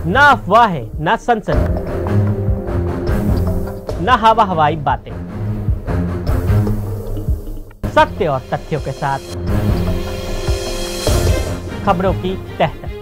ना अफवाह है, ना सनसनी, ना हवा हवाई बातें, सत्य और तथ्यों के साथ खबरों की तह तक।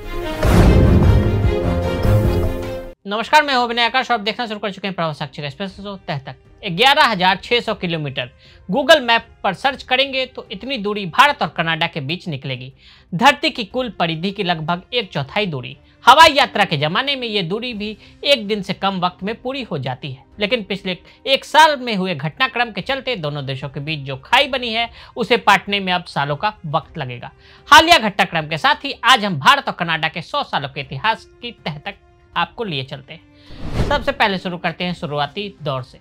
नमस्कार, मैं हूं अभिनय आकाश और आप देखना शुरू कर चुके हैं प्रवाह साक्षी एक्सप्रेस तह तक। 11,600 किलोमीटर गूगल मैप पर सर्च करेंगे तो इतनी दूरी भारत और कनाडा के बीच निकलेगी। धरती की कुल परिधि की लगभग 1/4 दूरी। हवाई यात्रा के जमाने में ये दूरी भी एक दिन से कम वक्त में पूरी हो जाती है, लेकिन पिछले 1 साल में हुए घटनाक्रम के चलते दोनों देशों के बीच जो खाई बनी है उसे पाटने में अब सालों का वक्त लगेगा। हालिया घटनाक्रम के साथ ही आज हम भारत और कनाडा के 100 सालों के इतिहास की तह तक आपको लिए चलते हैं। सबसे पहले शुरू करते हैं शुरुआती दौर से।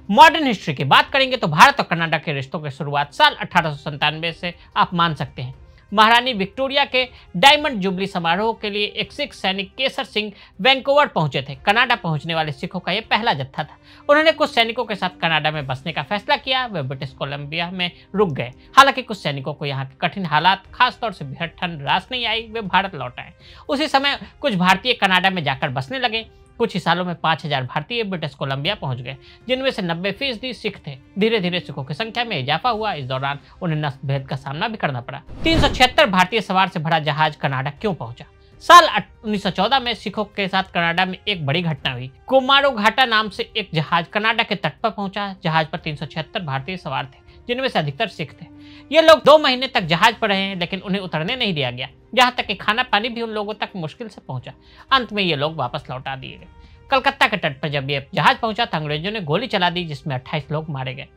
मॉडर्न हिस्ट्री की बात करेंगे तो भारत और कनाडा के रिश्तों की शुरुआत साल 1897 से आप मान सकते हैं। महारानी विक्टोरिया के डायमंड जुबली समारोह के लिए एक सिख सैनिक केसर सिंह वैंकूवर पहुंचे थे। कनाडा पहुंचने वाले सिखों का यह पहला जत्था था। उन्होंने कुछ सैनिकों के साथ कनाडा में बसने का फैसला किया। वे ब्रिटिश कोलंबिया में रुक गए। हालांकि कुछ सैनिकों को यहाँ के कठिन हालात, खासतौर से भीषण ठंड रास नहीं आई। वे भारत लौट आए। उसी समय कुछ भारतीय कनाडा में जाकर बसने लगे। कुछ ही सालों में 5,000 भारतीय ब्रिटिश कोलंबिया पहुंच गए, जिनमें से 90% सिख थे। धीरे धीरे सिखों की संख्या में इजाफा हुआ। इस दौरान उन्हें नस्ल भेद का सामना भी करना पड़ा। 376 भारतीय सवार से भरा जहाज कनाडा क्यों पहुंचा? साल 1914 में सिखों के साथ कनाडा में एक बड़ी घटना हुई। कुमारोघाटा नाम से एक जहाज कनाडा के तट पर पहुंचा। जहाज पर 376 भारतीय सवार थे, जिनमें से अधिकतर सिख थे। ये लोग 2 महीने तक जहाज पर रहे, लेकिन उन्हें उतरने नहीं दिया गया। यहाँ तक कि खाना पानी भी उन लोगों तक मुश्किल से पहुंचा। अंत में ये लोग वापस लौटा दिए गए। कलकत्ता के तट पर जब ये जहाज पहुंचा तो अंग्रेजों ने गोली चला दी, जिसमें 28 लोग मारे गए।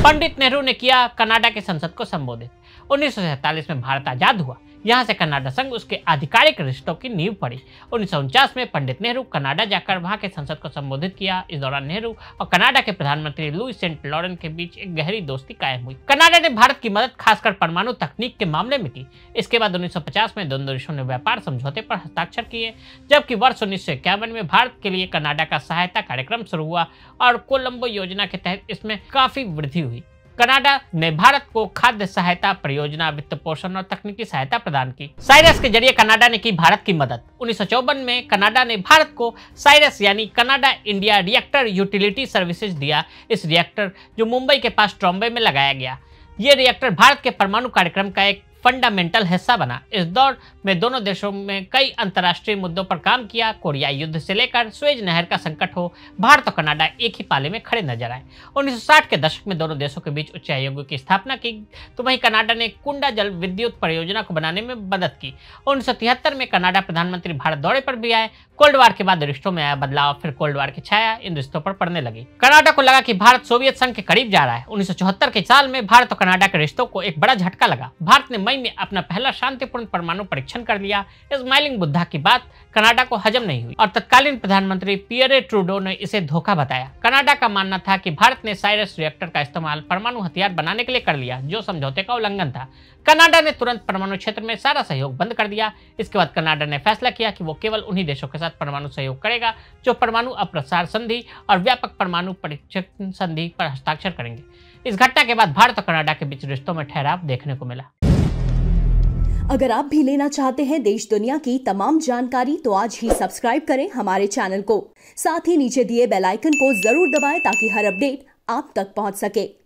पंडित नेहरू ने किया कनाडा के संसद को संबोधित। 1947 में भारत आजाद हुआ। यहाँ से कनाडा संग उसके आधिकारिक रिश्तों की नींव पड़ी। 1949 में पंडित नेहरू कनाडा जाकर वहां के संसद को संबोधित किया। इस दौरान नेहरू और कनाडा के प्रधानमंत्री लुई सेंट लॉरेंस के बीच एक गहरी दोस्ती कायम हुई। कनाडा ने भारत की मदद खासकर परमाणु तकनीक के मामले में की। इसके बाद 1950 में दोनों देशों ने व्यापार समझौते पर हस्ताक्षर किए, जबकि वर्ष 1951 में भारत के लिए कनाडा का सहायता कार्यक्रम शुरू हुआ और कोलंबो योजना के तहत इसमें काफी वृद्धि हुई। कनाडा ने भारत को खाद्य सहायता, परियोजना, वित्त पोषण और तकनीकी सहायता प्रदान की। साइरस के जरिए कनाडा ने की भारत की मदद। 1954 में कनाडा ने भारत को साइरस यानी Canada India reactor utility services दिया। इस रिएक्टर जो मुंबई के पास ट्रॉम्बे में लगाया गया, ये रिएक्टर भारत के परमाणु कार्यक्रम का एक फंडामेंटल हिस्सा बना। इस दौर में दोनों देशों में कई अंतर्राष्ट्रीय मुद्दों पर काम किया। कोरिया युद्ध से लेकर स्वेज नहर का संकट हो, भारत और कनाडा एक ही पाले में खड़े नजर आए। 1960 के दशक में दोनों देशों के बीच उच्च आयोगों की स्थापना की, तो वहीं कनाडा ने कुंडा जल विद्युत परियोजना को बनाने में मदद की। 1973 में कनाडा प्रधानमंत्री भारत दौरे पर भी आए। कोल्ड वार के बाद रिश्तों में आया बदलाव, फिर कोल्ड वार की छाया इन रिश्तों पर पड़ने लगी। कनाडा को लगा कि भारत सोवियत संघ के करीब जा रहा है। 1974 के साल में भारत और कनाडा के रिश्तों को एक बड़ा झटका लगा। भारत ने मई में अपना पहला शांतिपूर्ण परमाणु परीक्षण कर लिया। स्माइलिंग बुद्धा की बात कनाडा को हजम नहीं हुई और तत्कालीन प्रधानमंत्री पियरे ट्रूडो ने इसे धोखा बताया। कनाडा का मानना था कि भारत ने साइरस रिएक्टर का इस्तेमाल परमाणु हथियार बनाने के लिए कर लिया, जो समझौते का उल्लंघन था। कनाडा ने तुरंत परमाणु क्षेत्र में सारा सहयोग बंद कर दिया। इसके बाद कनाडा ने फैसला किया कि वो केवल उन्हीं देशों के साथ परमाणु सहयोग करेगा जो परमाणु अप्रसार संधि और व्यापक परमाणु परीक्षण संधि पर हस्ताक्षर करेंगे। इस घटना के बाद भारत और कनाडा के बीच रिश्तों में ठहराव देखने को मिला। अगर आप भी लेना चाहते हैं देश दुनिया की तमाम जानकारी तो आज ही सब्सक्राइब करें हमारे चैनल को। साथ ही नीचे दिए बेल आइकन को जरूर दबाएं ताकि हर अपडेट आप तक पहुंच सके।